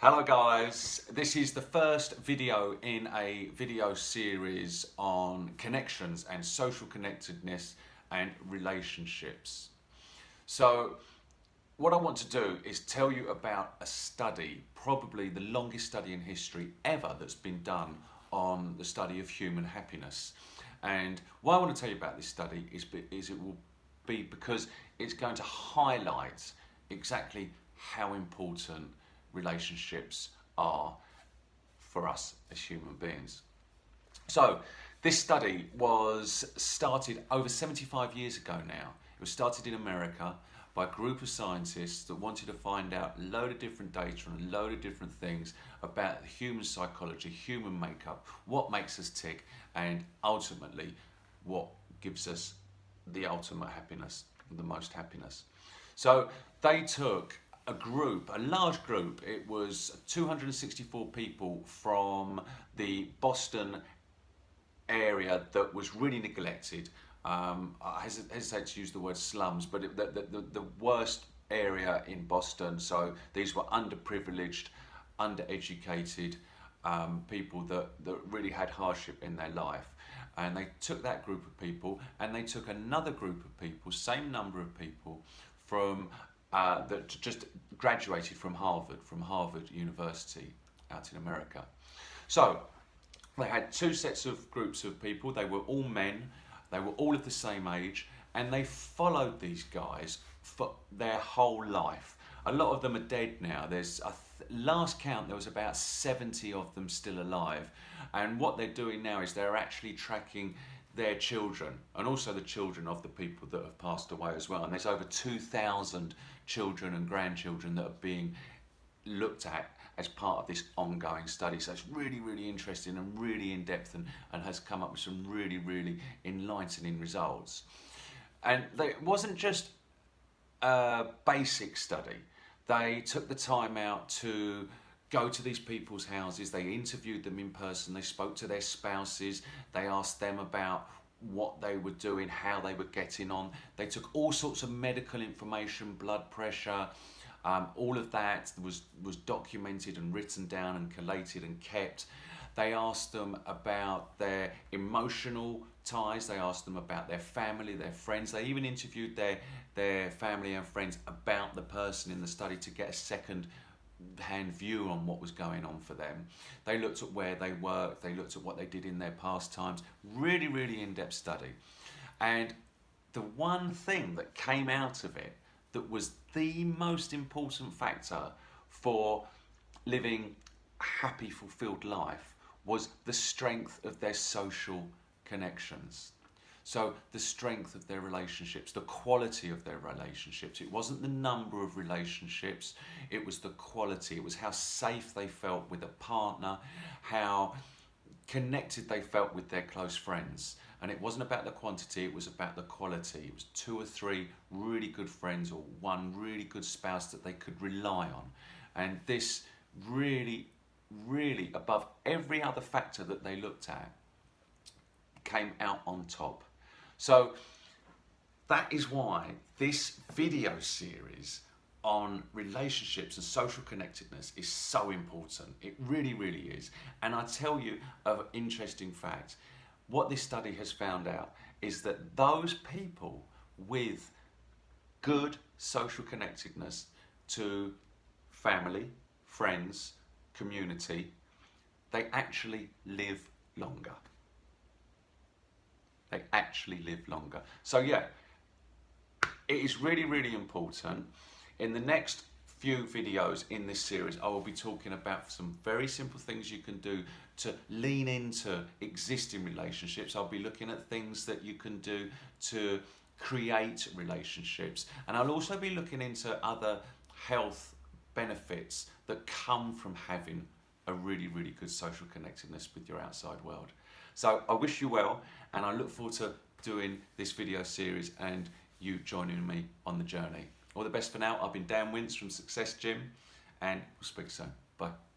Hello guys, this is the first video in a video series on connections and social connectedness and relationships. So what I want to do is tell you about a study, probably the longest study in history ever that's been done on the study of human happiness. And why I want to tell you about this study is it will be because it's going to highlight exactly how important relationships are for us as human beings. So this study was started over 75 years ago now. It was started in America by a group of scientists that wanted to find out a load of different data and a load of different things about human psychology, human makeup, what makes us tick, and ultimately what gives us the ultimate happiness, the most happiness. So they took a large group. It was 264 people from the Boston area that was really neglected. I hesitate to use the word slums, but the worst area in Boston. So these were underprivileged, undereducated people that really had hardship in their life. And they took that group of people and they took another group of people, same number of people, from that just graduated from Harvard University out in America. So they had two sets of groups of people. They were all men, they were all of the same age, and they followed these guys for their whole life. A lot of them are dead now. There's last count, there was about 70 of them still alive. And what they're doing now is they're actually tracking their children and also the children of the people that have passed away as well. And there's over 2,000 children and grandchildren that are being looked at as part of this ongoing study. So it's really, really interesting and really in depth and has come up with some really, really enlightening results. And it wasn't just a basic study. They took the time out to go to these people's houses, they interviewed them in person, they spoke to their spouses, they asked them about what they were doing, how they were getting on. They took all sorts of medical information, blood pressure, all of that was documented and written down and collated and kept. They asked them about their emotional ties, they asked them about their family, their friends. They even interviewed their family and friends about the person in the study to get a second-hand view on what was going on for them. They looked at where they worked, they looked at what they did in their pastimes. Really, really in-depth study. And the one thing that came out of it that was the most important factor for living a happy, fulfilled life was the strength of their social connections. So the strength of their relationships, the quality of their relationships. It wasn't the number of relationships, it was the quality. It was how safe they felt with a partner, how connected they felt with their close friends. And it wasn't about the quantity, it was about the quality. It was 2 or 3 really good friends or one really good spouse that they could rely on. And this really, really, above every other factor that they looked at, came out on top. So that is why this video series on relationships and social connectedness is so important. It really, really is. And I tell you an interesting fact. What this study has found out is that those people with good social connectedness to family, friends, community, they actually live longer. They actually live longer. So yeah, it is really, really important. In the next few videos in this series, I will be talking about some very simple things you can do to lean into existing relationships. I'll be looking at things that you can do to create relationships. And I'll also be looking into other health benefits that come from having a really, really good social connectedness with your outside world. So I wish you well, and I look forward to doing this video series and you joining me on the journey. All the best for now. I've been Dan Wince from Success Gym, and we'll speak soon. Bye.